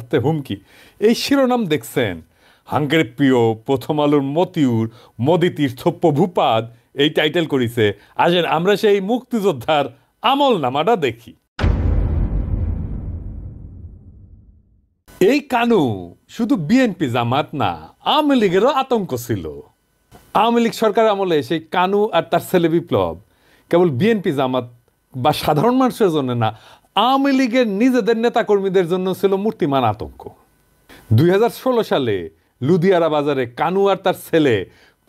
স্বার্থে হুমকি, এই শিরোনাম দেখছেন? হাঙ্গেরির প্রিয় প্রথম আলোর মতিউর মোদি তীর্থপ্য ভূপাদ এই টাইটেল করেছে। আসেন আমরা সেই মুক্তিযোদ্ধার আমল নামাটা দেখি। এই কানু শুধু বিএনপি জামাত না, আওয়ামী লীগেরও আতঙ্ক ছিল। আওয়ামী লীগ সরকার আমলে সেই কানু আর তার ছেলে বিপ্লব কেবল বিএনপি জামাত বা সাধারণ মানুষের জন্য না, আওয়ামী লীগের নিজেদের নেতাকর্মীদের জন্য ছিল মূর্তিমান আতঙ্ক। 2016 সালে লুধিয়ারা বাজারে কানু আর তার ছেলে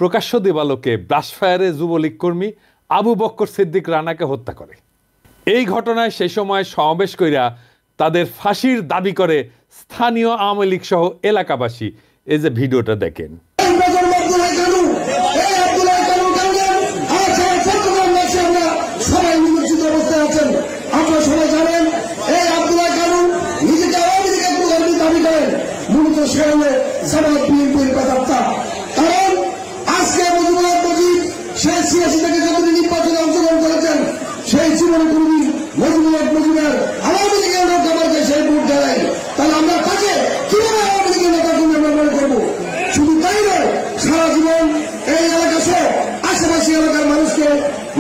প্রকাশ্য দিবালোকে ব্রাশফায়ারে যুবলীগ কর্মী আবু বক্কর সিদ্দিক রানাকে হত্যা করে। এই ঘটনায় সেই সময় সমাবেশ কইরা তাদের ফাঁসির দাবি করে স্থানীয় আওয়ামী লীগ সহ এলাকাবাসী। এই যে ভিডিওটা দেখেন। সেই জীবনে কোনদিন মজুমদার আওয়ামী লীগের লোক আমাকে সেই ভোট দেয়, তাহলে আমরা তাকে কিভাবে আওয়ামী লীগের নেতা তুমি আমরা মনে করবো? শুধু তাই নয়, সারা জীবন এই এলাকা সহ আশেপাশে এলাকার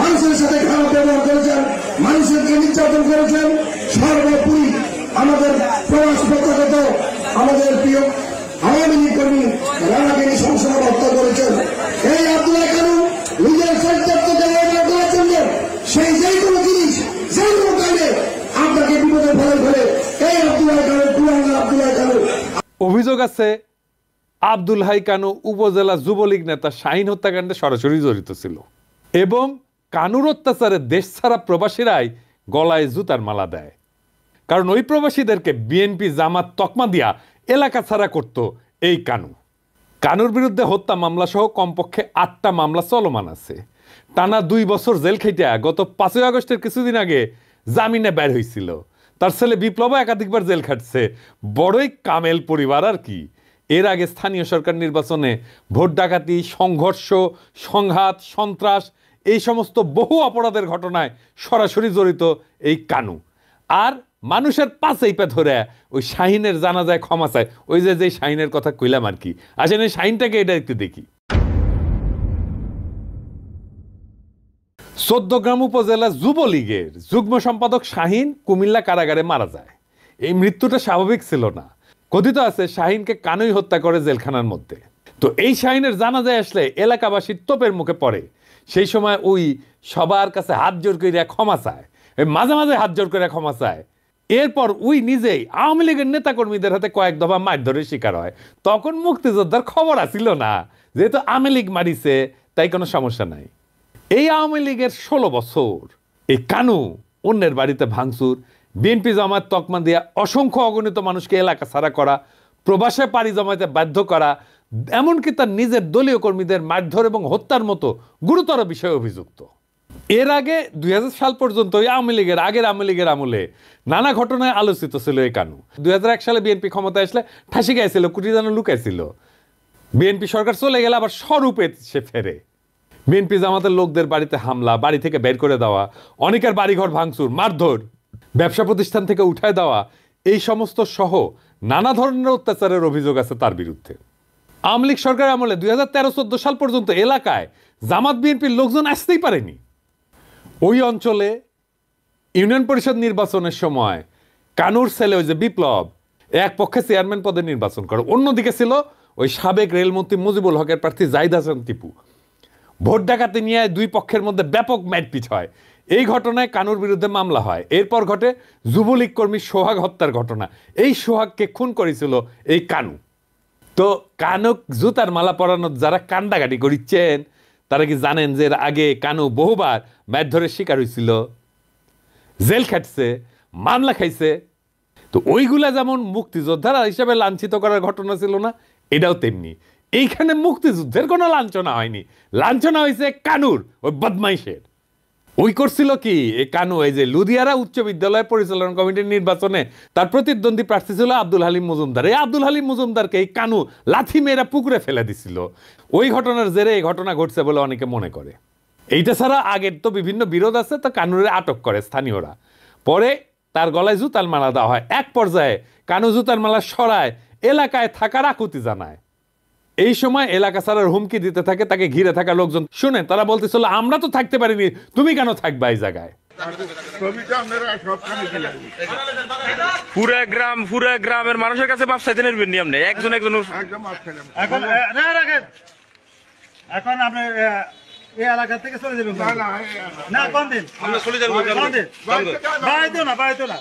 মানুষের সাথে খারাপ ব্যবহার করেছেন, মানুষেরকে নির্যাতন করেছেন। সর্বোপরি আমাদের প্রবাস প্রত্যাগত আমাদের প্রিয় আওয়ামী লীগ কর্মী রানাকে সংসদে হত্যা করেছেন। এই আব্দুল্লাহ কানু নিজের চরিত্রকে ব্যবহার করার জন্য সেই যে কোনো জিনিস যে কোনো কারণে আপনাকে বিপদে ফেলে ফেলে এই আব্দুল্লাহ কানু কুলাঙ্গার আব্দুল্লাহ কানু। অভিযোগ আছে আব্দুল হাই কানু উপজেলা যুবলীগ নেতা শাহিন হত্যাকাণ্ডে সরাসরি জড়িত ছিল এবং কানুর অত্যাচারে দেশ ছাড়া প্রবাসীরাই গলায় জুতার মালা দেয়। কারণ ওই প্রবাসীদেরকে বিএনপি জামাত তকমা দিয়া এলাকা ছাড়া করত এই কানু। কানুর বিরুদ্ধে হত্যা মামলা সহ কমপক্ষে 8টা মামলা চলমান আছে। টানা 2 বছর জেল খেটিয়া গত 5ই আগস্টের কিছুদিন আগে জামিনে বের হয়েছিল। তার ছেলে বিপ্লব একাধিকবার জেল খাটছে। বড়ই কামেল পরিবার আর কি। এর আগে স্থানীয় সরকার নির্বাচনে ভোট ডাকাতি, সংঘর্ষ, সংঘাত, সন্ত্রাস এই সমস্ত বহু অপরাধের ঘটনায় সরাসরি জড়িত এই কানু। আর মানুষের পাশেই পে ধরে ওই শাহিনের জানাজায় ক্ষমা চায়। ওই যে শাহিনের কথা কইলাম আর কি। আসেন এই শাহিনটাকে এটা একটু দেখি। 14গ্রাম উপজেলা যুবলীগের যুগ্ম সম্পাদক শাহিন কুমিল্লা কারাগারে মারা যায়। এই মৃত্যুটা স্বাভাবিক ছিল না। কথিত আছে শাহিনকে কানুই হত্যা করে জেলখানার মধ্যে। তো এই শাহিনের জানাজায় আসলে এলাকাবাসীর তোপের মুখে পড়ে। সেই সময় ওই সবার কাছে হাত জোর করে ক্ষমা চায়, মাঝে মাঝে হাত জোর করে ক্ষমা চায়। এরপর ওই নিজেই আওয়ামী লীগের নেতাকর্মীদের হাতে কয়েক দফা মারধরের শিকার হয়। তখন মুক্তিযোদ্ধার খবর আসিল না, যেহেতু আওয়ামী লীগ মারিছে তাই কোনো সমস্যা নাই। এই আওয়ামী লীগের 16 বছর এই কানু অন্যের বাড়িতে ভাঙচুর, বিএনপি জামাত তকমা দিয়া অসংখ্য অগণিত মানুষকে এলাকা ছাড়া করা, প্রবাসে পাড়ি জমাইতে বাধ্য করা, এমনকি তার নিজের দলীয় কর্মীদের মারধর এবং হত্যার মতো গুরুতর বিষয়ে অভিযুক্ত। এর আগে 2000 সাল পর্যন্ত আওয়ামী লীগের আমলে নানা ঘটনায় আলোচিত ছিল এই কানু। 2001 সালে বিএনপি ক্ষমতায় আসলে ফাঁসি গাইছিল, কুটি যেন লুকাইছিল। বিএনপি সরকার চলে গেলে আবার স্বরূপে সে ফেরে। বিএনপি জামাতের লোকদের বাড়িতে হামলা, বাড়ি থেকে বের করে দেওয়া, অনেকের বাড়িঘর ভাঙচুর, মারধর, ব্যবসা প্রতিষ্ঠান থেকে উঠায় দেওয়া, এই সমস্ত সহ নানা ধরনের অত্যাচারের অভিযোগ আছে তার বিরুদ্ধে। আওয়ামী লীগ সরকার আমলে 2013-14 সাল পর্যন্ত এলাকায় জামাত বিএনপির লোকজন আসতেই পারেনি। ওই অঞ্চলে ইউনিয়ন পরিষদ নির্বাচনের সময় কানুর ছেলে ওই যে বিপ্লব এক পক্ষে চেয়ারম্যান পদে নির্বাচন করে, অন্যদিকে ছিল ওই সাবেক রেলমন্ত্রী মুজিবুল হকের প্রার্থী জাহিদ হাসান টিপু। ভোট ডাকাতি নিয়ে দুই পক্ষের মধ্যে ব্যাপক মারপিট হয়। এই ঘটনায় কানুর বিরুদ্ধে মামলা হয়। এরপর ঘটে যুবলীগ কর্মী সোহাগ হত্যার ঘটনা। এই সোহাগকে খুন করেছিল এই কানু। তো কানুক জুতার মালা পরানোর যারা কান্দাকাটি করিচ্ছেন তারা কি জানেন যে এর আগে কানু বহুবার মারধরের শিকার হয়েছিল, জেল খাটছে, মামলা খাইছে। তো ওইগুলা যেমন মুক্তিযোদ্ধারা হিসাবে লাঞ্ছিত করার ঘটনা ছিল না, এটাও তেমনি। এইখানে মুক্তিযুদ্ধের কোনো লাঞ্ছনা হয়নি, লাঞ্ছনা হয়েছে কানুর ওই বদমাইশের। ওই করছিল কি এই কানু, এই যে লুধিয়ারা উচ্চ বিদ্যালয় পরিচালনা কমিটির নির্বাচনে তার প্রতিদ্বন্দ্বী প্রার্থী ছিল আব্দুল হালিম মজুমদার। এই আব্দুল হালিম মজুমদারকে এই কানু লাথি মেয়েরা পুকুরে ফেলে দিছিল। ওই ঘটনার জেরে এই ঘটনা ঘটছে বলে অনেকে মনে করে। এইটা ছাড়া আগের তো বিভিন্ন বিরোধ আছে, তো কানুরে আটক করে স্থানীয়রা। পরে তার গলায় জুতাল মালা দেওয়া হয়। এক পর্যায়ে কানু জুতার মালা সরায় এলাকায় থাকার আকুতি জানায়। এই সময় এলাকা ছাড়ার হুমকি দিতে থাকে তাকে ঘিরে থাকা লোকজন। শুনে তারা বলতেছিল আমরা তো থাকতে পারিনি, তুমি কেন থাকবা এই জায়গায়? পুরা গ্রামের মানুষের কাছে মাপ চাইতে নেবেন নি আপনি একজন এখন আপনি এই এলাকা থেকে চলে যাবেন না? কোন দিন আমরা চলে যাব? কোন দিন? বাইতো না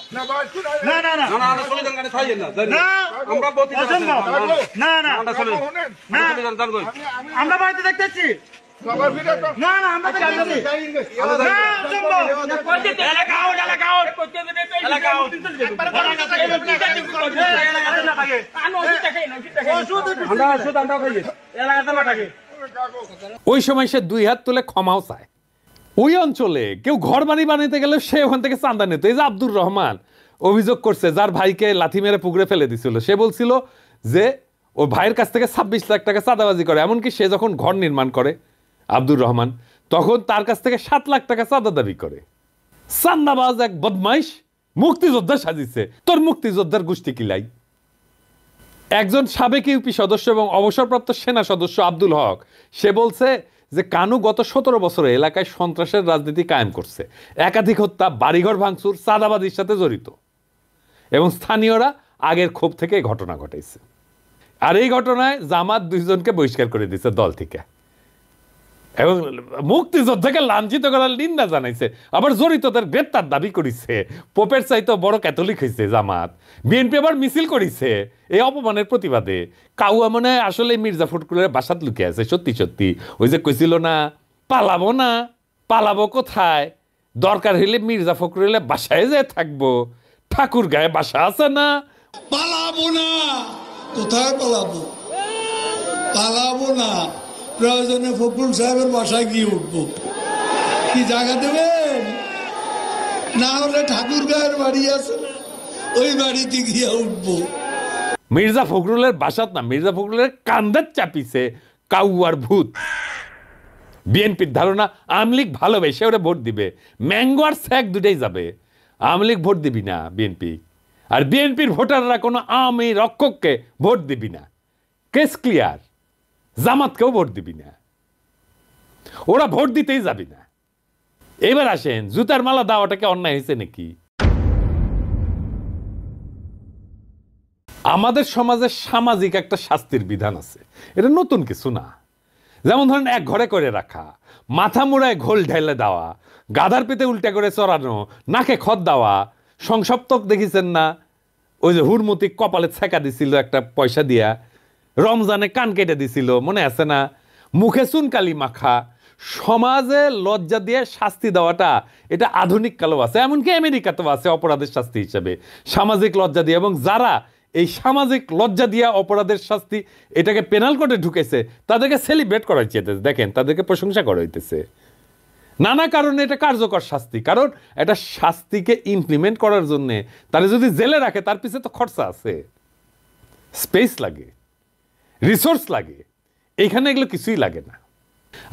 না না না আমরা চলে যান গাড়ি খাইয়েন না না আমরা বলতে না না আমরা চলে যান আমরা বাইতে দেখতেছি না না আমরা দেখতেছি ওই সময় সে 2 হাত তুলে ক্ষমাও চায়। ওই অঞ্চলে কেউ ঘর বাড়ি বানাইতে গেলে সে ওখান থেকে চাঁদা নিত। এই যে আব্দুর রহমান অভিযোগ করছে, যার ভাইকে লাথি মেরে পুকুরে ফেলে দিছিল, সে বলছিল যে ও ভাইয়ের কাছ থেকে 26 লাখ টাকা চাঁদাবাজি করে। এমনকি সে যখন ঘর নির্মাণ করে আব্দুর রহমান, তখন তার কাছ থেকে 7 লাখ টাকা চাঁদা দাবি করে। চান্দাবাজ এক বদমাইশ মুক্তিযোদ্ধা সাজিছে। তোর মুক্তিযোদ্ধার গোষ্ঠী কিলাই। একজন সাবেক ইউপি সদস্য এবং অবসরপ্রাপ্ত সেনা সদস্য আব্দুল হক, সে বলছে যে কানু গত 17 বছরে এলাকায় সন্ত্রাসের রাজনীতি কায়েম করছে। একাধিক হত্যা, বাড়িঘর ভাঙচুর, চাঁদাবাজির সাথে জড়িত এবং স্থানীয়রা আগের ক্ষোভ থেকে ঘটনা ঘটাইছে। আর এই ঘটনায় জামাত 2 জনকে বহিষ্কার করে দিয়েছে দল থেকে এবং মুক্তিযোদ্ধাকে লাঞ্ছিত করার নিন্দা জানাইছে। আবার জড়িতদের গ্রেপ্তার দাবি করেছে। পোপের চাইতে বড় ক্যাথলিক হয়েছে জামাত। বিএনপি আবার মিছিল করেছে এই অপমানের প্রতিবাদে। কাউয়া মনে হয় আসলে মির্জা ফখরুলের বাসাত লুকিয়ে আছে। সত্যি সত্যি ওই যে কইছিল না, পালাবো না, পালাবো কোথায়, দরকার হইলে মির্জা ফখরুলের বাসায় যেয়ে থাকবো, ঠাকুর গায়ে বাসা আছে না। পালাবো না, কোথায় পালাবো? পালাবো না, প্রয়োজনে ফখরুল সাহেবের বাসায় গিয়ে উঠবো। কি জায়গা দেবেন? না হলে ঠাকুর গায়ের বাড়ি আছে, ওই বাড়িতে গিয়ে উঠবো। মির্জা ফখরুলের বাসাত না, মির্জা ফখরুলের কান্দার চাপিছে কাউয়ার ভূত। বিএনপির ধারণা আমলিগ ভালোবেসে ওরা ভোট দিবে, ম্যাঙ্গো আর স্যাক দুটাই যাবে। আমলিগ ভোট দিবি না বিএনপি, আর বিএনপির ভোটাররা কোনো আওয়ামী রক্ষককে ভোট দিবি না। Case clear. জামাতকেও ভোট দিবি না, ওরা ভোট দিতেই যাবি না। এবার আসেন, জুতার মালা দেওয়াটাকে অন্যায় হয়েছে নাকি? আমাদের সমাজে সামাজিক একটা শাস্তির বিধান আছে, এটা নতুন কিছু না। যেমন ধরেন এক ঘরে করে রাখা, মাথা মুড়ায় ঘোল ঢেলে দেওয়া, গাধার পেতে উল্টা করে চড়ানো, নাকে খত দেওয়া। সংসপ্তক দেখেছেন না, ওই যে হুরমতি কপালে ছেঁকা দিছিল একটা পয়সা দিয়া, রমজানে কান কেটে দিছিল, মনে আছে না? মুখে চুনকালি মাখা। সমাজে লজ্জা দিয়ে শাস্তি দেওয়াটা এটা আধুনিক কালেও আছে, এমনকি আমেরিকাতেও আছে অপরাধের শাস্তি হিসেবে সামাজিক লজ্জা দিয়ে। এবং যারা এই সামাজিক লজ্জা দিয়া অপরাধের শাস্তি এটাকে পেনাল কোডে ঢুকেছে তাদেরকে সেলিব্রেট করা হচ্ছে। দেখেন, তাদেরকে প্রশংসা করা হইতেছে নানা কারণে। এটা কার্যকর শাস্তি, কারণ এটা শাস্তিকে ইমপ্লিমেন্ট করার জন্য তারা যদি জেলে রাখে তার পিছনে তো খরচা আছে, স্পেস লাগে, রিসোর্স লাগে। এইখানে এগুলো কিছুই লাগে না।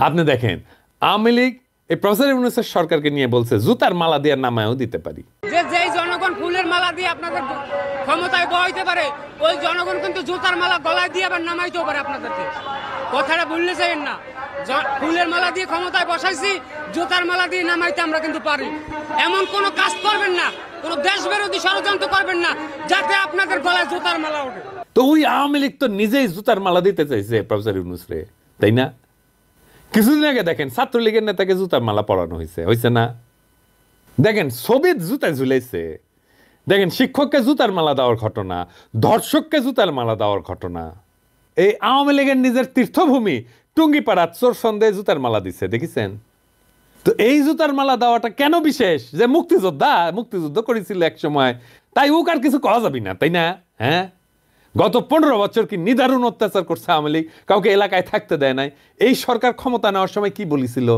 আপনি দেখেন, আওয়ামী লীগ এই প্রফেসর ইউনূসের সরকারকে নিয়ে বলছে জুতার মালা দিয়ে নামায়ও দিতে পারি। যেই জনগণ ফুলের মালা দিয়ে আপনাদের ক্ষমতায় বহাইতে পারে, ওই জনগণ কিন্তু জুতার মালা গলায় দিয়ে আবার নামাইতেও পারে আপনাদেরকে। কথাটা ভুললে চাইেন না। ফুলের মালা দিয়ে ক্ষমতায় বসাইছি, জুতার মালা দিয়ে নামাইতে আমরা কিন্তু পারি। এমন কোনো কাজ করবেন না, কোনো দেশ বিরোধী ষড়যন্ত্র করবেন না যাতে আপনাদের গলায় জুতার মালা ওঠে। তো ওই আওয়ামী লীগ তো নিজেই জুতার মালা দিতে চাইছে প্রফেসর ইউনূস রে, তাই না? কিছুদিন আগে দেখেন ছাত্রলীগের নেতাকে জুতার মালা পরানো হয়েছে না? দেখেন ছবির জুতায় ঝুলাইছে। দেখেন শিক্ষককে জুতার মালা দেওয়ার ঘটনা, ধর্ষককে জুতার মালা দেওয়ার ঘটনা। এই আওয়ামী লীগের নিজের তীর্থভূমি টুঙ্গিপাড়া চোর সন্দেহে জুতার মালা দিচ্ছে, দেখেছেন? তো এই জুতার মালা দেওয়াটা কেন বিশেষ? যে মুক্তিযুদ্ধ করেছিল এক সময়, তাই ও আর কিছু কওয়া যাবে না, তাই না? হ্যাঁ, গত 15 বছর কি নিদারুণ অত্যাচার করছে আওয়ামী লীগ, কাউকে এলাকায় থাকতে দেয় নাই। এই সরকার ক্ষমতা নেওয়ার সময় কি বলেছিল?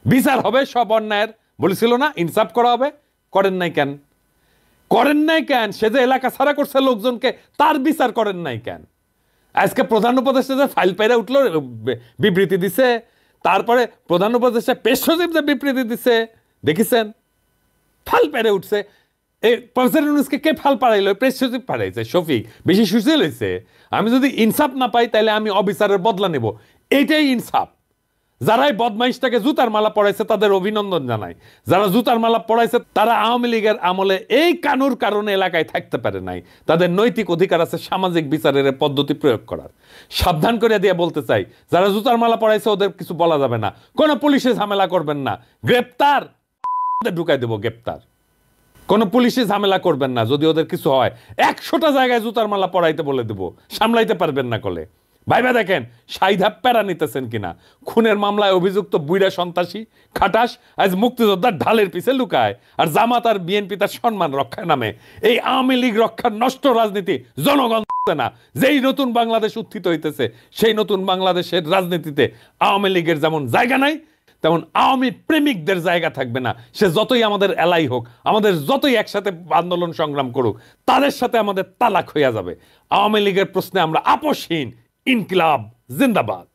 বিচার হবে সব অন্যায়ের, বলেছিল না? ইনসাফ করা হবে। করেন নাই কেন? সে যে এলাকা ছাড়া করছে লোকজনকে, তার বিচার করেন নাই কেন? আজকে প্রধান উপদেষ্টা যে ফাইল পাইরা উঠলো, বিবৃতি দিছে, তারপরে প্রধান উপদেষ্টা পেশ সচিব যে বিবৃতি দিছে, দেখেছেন? ফাইল পেরে উঠছে। এই প্রফেসর ইউনূসকে কে ফাল পাড়াইলো? প্রেস সচিব পাঠাইছে শফিক, বেশি সুশীল হয়েছে। আমি যদি ইনসাফ না পাই তাহলে আমি অবিচারের বদলা নেব, এইটাই ইনসাফ। যারাই বদমাইশটাকে জুতার মালা পড়াইছে তাদের অভিনন্দন জানাই। যারা জুতার মালা পড়াইছে তারা আওয়ামী লীগের আমলে এই কানুর কারণে এলাকায় থাকতে পারে নাই। তাদের নৈতিক অধিকার আছে সামাজিক বিচারের পদ্ধতি প্রয়োগ করার। সাবধান করে দিয়ে বলতে চাই, যারা জুতার মালা পড়াইছে ওদের কিছু বলা যাবে না, কোনো পুলিশে ঝামেলা করবেন না, গ্রেপ্তার ঢুকাই দেবো, গ্রেপ্তার। কোনো পুলিশে ঝামেলা করবেন না, যদি ওদের কিছু হয় 100টা জায়গায় জুতার মালা পড়াইতে বলে দেবো, সামলাইতে পারবেন না কলে। ভাইবা দেখেন সাইধাপ প্যারা নিতেছেন কিনা। খুনের মামলায় অভিযুক্ত বুইড়া সন্ত্রাসী খাটাস আজ মুক্তিযোদ্ধার ঢালের পিছে লুকায়, আর জামাত আর বিএনপি তার সম্মান রক্ষার নামে এই আওয়ামী লীগ রক্ষার নষ্ট রাজনীতি জনগণ না। যেই নতুন বাংলাদেশ উত্থিত হইতেছে সেই নতুন বাংলাদেশের রাজনীতিতে আওয়ামী লীগের যেমন জায়গা নাই, তেমন আওয়ামী প্রেমিকদের জায়গা থাকবে না। সে যতই আমাদের এলাই হোক, আমাদের যতই একসাথে আন্দোলন সংগ্রাম করুক, তাদের সাথে আমাদের তালাক হইয়া যাবে। আওয়ামী লীগের প্রশ্নে আমরা আপোষহীন। ইনকিলাব জিন্দাবাদ।